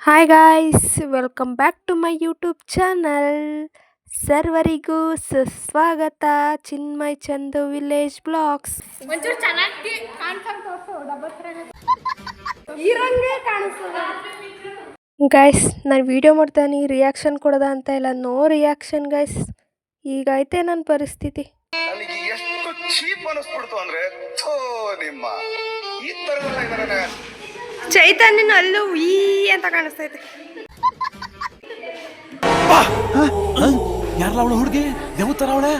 Hi guys, welcome back to my YouTube channel. ಸರ್ವರಿಗೂ ಸುಸ್ವಾಗತ. Chinmay Chandu village blogs. ಒಂಚೂರು ಚೆನ್ನಾಗಿ ಕಾಣ್ಸಂಗ್ ತೋರ್ಸು, ಡಬಲ್ ಹೀರೋಂಗೆ ಕಾಣಿಸ್ತದ. ಗೈಸ್, ನಾನು ವಿಡಿಯೋ ಮಾಡ್ತಾನೆ ರಿಯಾಕ್ಷನ್ ಕೊಡೋದ ಅಂತ ಇಲ್ಲ. No reaction guys. ಈಗೈತೆ ನನ್ನ ಪರಿಸ್ಥಿತಿ. ನನಗೆ ಎಷ್ಟು ಚೀಪ್ ಅನಿಸ್ಬಿಡ್ತು ಅಂದ್ರೆ ನಿಮ್ಮ ಈ ತರದೆಲ್ಲ ಇದಾರೆ. ಚೈತನ್ಯನ ಅಲ್ಲೂ ಈ ಅಂತ ಕಾಣಿಸ್ತೈತೆ. ಯಾರಲ್ಲ ಅವಳು ಹುಡುಗಿ ದೇವತರ ಅವಳೆ.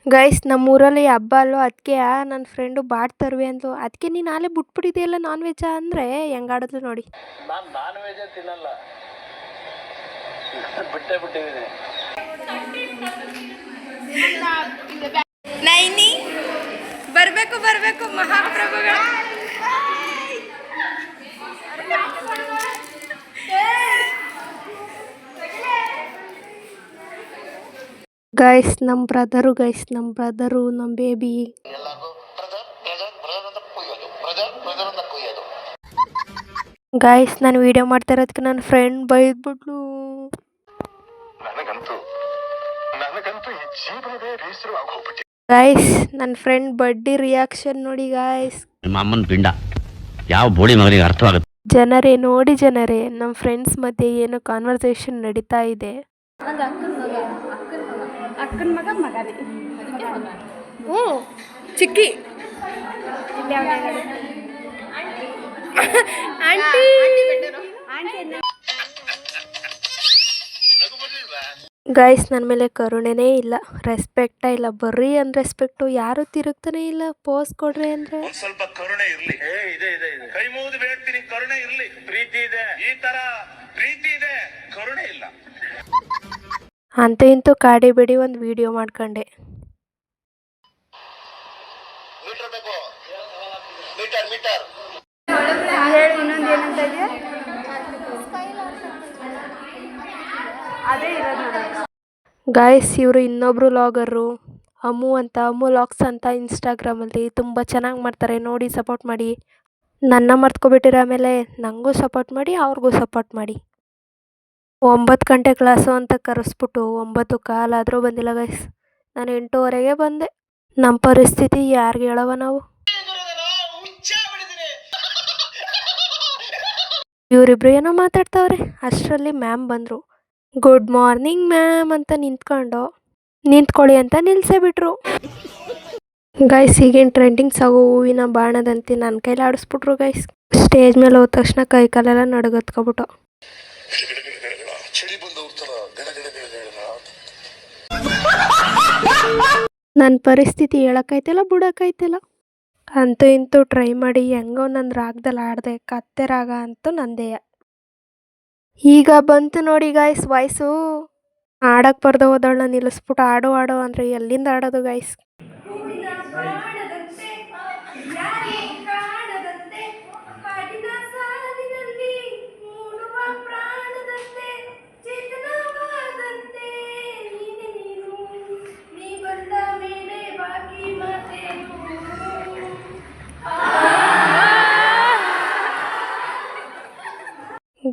ಗೈಸ್, ನಮ್ಮೂರಲ್ಲಿ ಹಬ್ಬ ಅಲ್ಲೋ, ಅದಕ್ಕೆ ನನ್ನ ಫ್ರೆಂಡು ಬಾಟ್ ತರುವೆ ಅಂದ್ಲು. ಅದಕ್ಕೆ ನೀನು ನಾಳೆ ಬಿಟ್ಬಿಟ್ಟಿದೆಯಲ್ಲ ನಾನ್ ವೆಜ್ಜಾ ಅಂದರೆ ಹೆಂಗಾಡಿದ್ಲು ನೋಡಿ. ನಾನು ನಾನ್ ವೆಜ್ ತಿನ್ನಲ್ಲ, ಬಿಟ್ಟಿದ್ದೀನಿ. ನೈನಿ ಬರಬೇಕು ಮಹಾಪ್ರಭುಗಳ. ಗೈಸ್, ನಮ್ಮ ಬ್ರದರು ನಮ್ಮ ಬೇಬಿ. ಗೈಸ್, ನಾನು ವಿಡಿಯೋ ಮಾಡ್ತಾ ಇರೋದಕ್ಕೆ ನನ್ನ ಫ್ರೆಂಡ್ ಬೈದ್ಬಿಟ್ಲು. ನನಗಂತೂ ಈ ಜೀವನವೇ ಬೇಸರವಾಗಿ ಹೋಗ್ಬಿಟ್ಟಿದೆ. ಗೈಸ್, ನನ್ನ ಫ್ರೆಂಡ್ ಬಡ್ಡಿ ರಿಯಾಕ್ಷನ್ ನೋಡಿ ಗೈಸ್. ನಿಮ್ಮ ಅಮ್ಮನ ಪಿಂಡ ಯಾವ ಬೋಳಿ ಮಗನಿಗೆ ಅರ್ಥವಾಗುತ್ತೆ. ಜನರೇ, ನಮ್ಮ ಫ್ರೆಂಡ್ಸ್ ಮಧ್ಯೆ ಏನೋ ಕಾನ್ವರ್ಸೇಷನ್ ನಡೀತಾ ಇದೆ. ಅಕ್ಕನ ಮಗ ಮಗನೇ ಚಿಕ್ಕಿ ಗೈಸ್, ನನ್ನ ಮೇಲೆ ಕರುಣೆನೇ ಇಲ್ಲ, ರೆಸ್ಪೆಕ್ಟೇ ಇಲ್ಲ, ಬರೀ ಅನ್ರೆಸ್ಪೆಕ್ಟು. ಯಾರು ತಿರುಗ್ತಾನೆ ಇಲ್ಲ ಪೋಸ್ ಕೊಡ್ರಿ ಅಂದ್ರೆ. ಒಂದ್ ಸ್ವಲ್ಪ ಕರುಣೆ ಇರ್ಲಿ. ಇದೆ ಕೈ ಮುಗಿದು ಬೇಡ್ತೀನಿ, ಕರುಣೆ ಇರ್ಲಿ. ಪ್ರೀತಿ ಇದೆ, ಈ ತರ ಪ್ರೀತಿ ಇದೆ, ಕರುಣೆ ಇಲ್ಲ. ಅಂತೂ ಇಂತೂ ಕಾಡಿ ಬಿಡಿ ಒಂದು ವಿಡಿಯೋ ಮಾಡ್ಕೊಂಡೆ. ಮೀಟರ್ ಹೇಳಿ, ಇನ್ನೊಂದು ಏನಂತ ಇದೆಯಾ? ಅದೇ ಇರೋದು. ಗಾಯ್ಸ್, ಇವರು ಇನ್ನೊಬ್ರು ಲಾಗರು, ಅಮ್ಮು ಲಾಗ್ಸ್ ಅಂತ ಇನ್ಸ್ಟಾಗ್ರಾಮಲ್ಲಿ ತುಂಬ ಚೆನ್ನಾಗಿ ಮಾಡ್ತಾರೆ. ನೋಡಿ, ಸಪೋರ್ಟ್ ಮಾಡಿ. ನನ್ನ ಮರ್ತ್ಕೊಬಿಟ್ಟಿರೋ ಆಮೇಲೆ ನನಗೂ ಸಪೋರ್ಟ್ ಮಾಡಿ, ಅವ್ರಿಗೂ ಸಪೋರ್ಟ್ ಮಾಡಿ. 9 ಗಂಟೆ ಕ್ಲಾಸು ಅಂತ ಕರೆಸ್ಬಿಟ್ಟು 9:15 ಆದರೂ ಬಂದಿಲ್ಲ ಗೈಸ್. ನಾನು 8:30ಗೆ ಬಂದೆ. ನಮ್ಮ ಪರಿಸ್ಥಿತಿ ಯಾರಿಗೆ ಹೇಳವ ನಾವು? ಇವರಿಬ್ರು ಏನೋ ಮಾತಾಡ್ತಾವ್ರೆ, ಅಷ್ಟರಲ್ಲಿ ಮ್ಯಾಮ್ ಬಂದರು. ಗುಡ್ ಮಾರ್ನಿಂಗ್ ಮ್ಯಾಮ್ ಅಂತ ನಿಂತ್ಕೊಳ್ಳಿ ಅಂತ ನಿಲ್ಸೇ ಬಿಟ್ರು. ಗೈಸ್, ಈಗೇನು ಟ್ರೆಂಡಿಂಗ್ ಸಾಗು ಹೂವಿನ ಬಾಣದಂತೆ ನನ್ನ ಕೈಲಿ ಆಡಿಸ್ಬಿಟ್ರು ಗೈಸ್. ಸ್ಟೇಜ್ ಮೇಲೆ ಹೋದ ತಕ್ಷಣ ಕೈ ಕಾಲೆಲ್ಲ ನಡುಗತ್ಕೊಬಿಟ್ಟು. ನನ್ನ ಪರಿಸ್ಥಿತಿ ಹೇಳಕ್ಕೈತಿಲ್ಲ, ಬಿಡಕ್ಕೈತಿಲ್ಲ. ಅಂತೂ ಇಂತೂ ಟ್ರೈ ಮಾಡಿ ಹೆಂಗೋ ನನ್ನ ರಾಗದಲ್ಲಿ ಆಡಿದೆ. ಕತ್ತೆ ರಾಗ ಅಂತೂ ನಂದೇಯ. ಈಗ ಬಂತು ನೋಡಿ ಗಾಯ್ಸ್ ವಾಯ್ಸು. ಆಡಕ್ಕೆ ಬರ್ದ ಹೋದವಳನ್ನ ನಿಲ್ಲಿಸ್ಬಿಟ್ಟು ಆಡೋ ಅಂದರೆ ಎಲ್ಲಿಂದ ಆಡೋದು ಗಾಯ್ಸ್?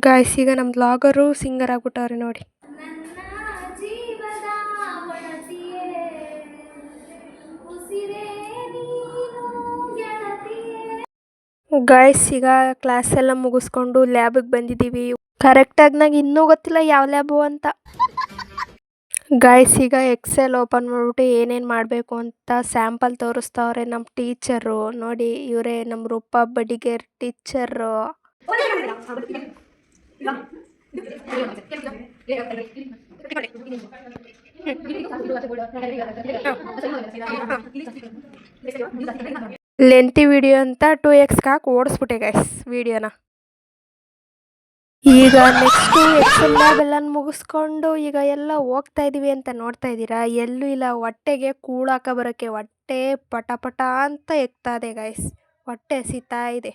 ಗಾಯ್ಸ್, ಈಗ ನಮ್ಮ ಬ್ಲಾಗರು ಸಿಂಗರ್ ಆಗ್ಬಿಟ್ಟವ್ರೆ ನೋಡಿ. ಗಾಯ್ಸ್, ಈಗ ಕ್ಲಾಸ್ ಎಲ್ಲ ಮುಗಿಸ್ಕೊಂಡು ಲ್ಯಾಬಿಗೆ ಬಂದಿದ್ದೀವಿ. ಕರೆಕ್ಟಾಗಿ ನಂಗೆ ಇನ್ನೂ ಗೊತ್ತಿಲ್ಲ ಯಾವ ಲ್ಯಾಬು ಅಂತ. ಗಾಯ್ಸ್, ಈಗ ಎಕ್ಸೆಲ್ ಓಪನ್ ಮಾಡಿಬಿಟ್ಟು ಏನೇನು ಮಾಡಬೇಕು ಅಂತ ಸ್ಯಾಂಪಲ್ ತೋರಿಸ್ತವ್ರೆ ನಮ್ಮ ಟೀಚರು. ನೋಡಿ, ಇವರೇ ನಮ್ಮ Roopa Badiger teacher. Lengthy video ಅಂತ 2x ಹಾಕಿ ಓಡಿಸ್ಬಿಟ್ಟೆ ಗೈಸ್ ವಿಡಿಯೋನ. ಈಗ ನೆಕ್ಸ್ಟು ಎಕ್ಸೆಲ್ ಲ್ಯಾಬ್ ಎಲ್ಲ ಮುಗಿಸ್ಕೊಂಡು ಈಗ ಎಲ್ಲ ಹೋಗ್ತಾ ಇದ್ದೀವಿ ಅಂತ ನೋಡ್ತಾ ಇದ್ದೀರಾ. ಎಲ್ಲೂ ಇಲ್ಲ, ಹೊಟ್ಟೆಗೆ ಕೂಳಾಕ ಬರೋಕ್ಕೆ ಹೊಟ್ಟೆ ಪಟ ಅಂತ ಎಕ್ತಾ ಇದೆ ಗೈಸ್. ಹೊಟ್ಟೆ ಹಸಿತಾ ಇದೆ.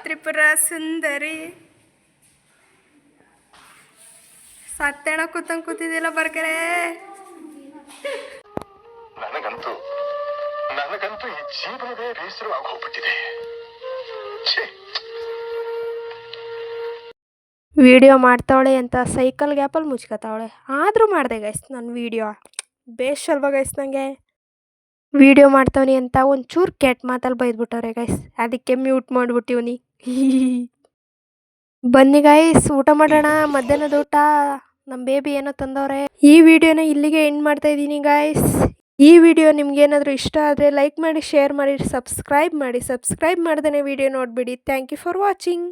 ತ್ರಿಪುರ ಸುಂದರಿ ಸತ್ತೆಣ ಕೂತಿದ್ದಿಲ್ಲ ಬರ್ಕರೆ. ನನಗಂತೂ ನನಗಂತೂ ಈ ಜೀವನವೇ ಬೇಸರವಾಗಿ ಹೋಗ್ಬಿಟ್ಟಿದೆ. ವಿಡಿಯೋ ಮಾಡ್ತಾವಳೆ ಅಂತ ಸೈಕಲ್ ಗ್ಯಾಪಲ್ಲಿ ಮುಚ್ಕೋತಾವಳೆ, ಆದರೂ ಮಾಡಿದೆ ಗೈಸ್ ನಾನು ವಿಡಿಯೋ. ಬೇಸ್ ಅಲ್ವಾ ಗೈಸ್ ನನಗೆ. ವಿಡಿಯೋ ಮಾಡ್ತಾವನಿ ಅಂತ ಒಂಚೂರು ಕೆಟ್ಟ ಮಾತಲ್ಲಿ ಬೈದ್ಬಿಟ್ಟವ್ರೆ ಗೈಸ್, ಅದಕ್ಕೆ ಮ್ಯೂಟ್ ಮಾಡಿಬಿಟ್ಟಿವ್ನಿ. ಬನ್ನಿ ಗೈಸ್ ಊಟ ಮಾಡೋಣ, ಮಧ್ಯಾಹ್ನದ ಊಟ. ನಮ್ಮ ಬೇಬಿ ಏನೋ ತಂದವ್ರೆ. ಈ ವಿಡಿಯೋನ ಇಲ್ಲಿಗೆ ಎಂಡ್ ಮಾಡ್ತಾ ಇದ್ದೀನಿ ಗೈಸ್. ಈ ವಿಡಿಯೋ ನಿಮ್ಗೇನಾದರೂ ಇಷ್ಟ ಆದರೆ ಲೈಕ್ ಮಾಡಿ, ಶೇರ್ ಮಾಡಿ, ಸಬ್ಸ್ಕ್ರೈಬ್ ಮಾಡಿ. ಸಬ್ಸ್ಕ್ರೈಬ್ ಮಾಡ್ದೇ ವಿಡಿಯೋ ನೋಡಿಬಿಡಿ. Thank you for watching.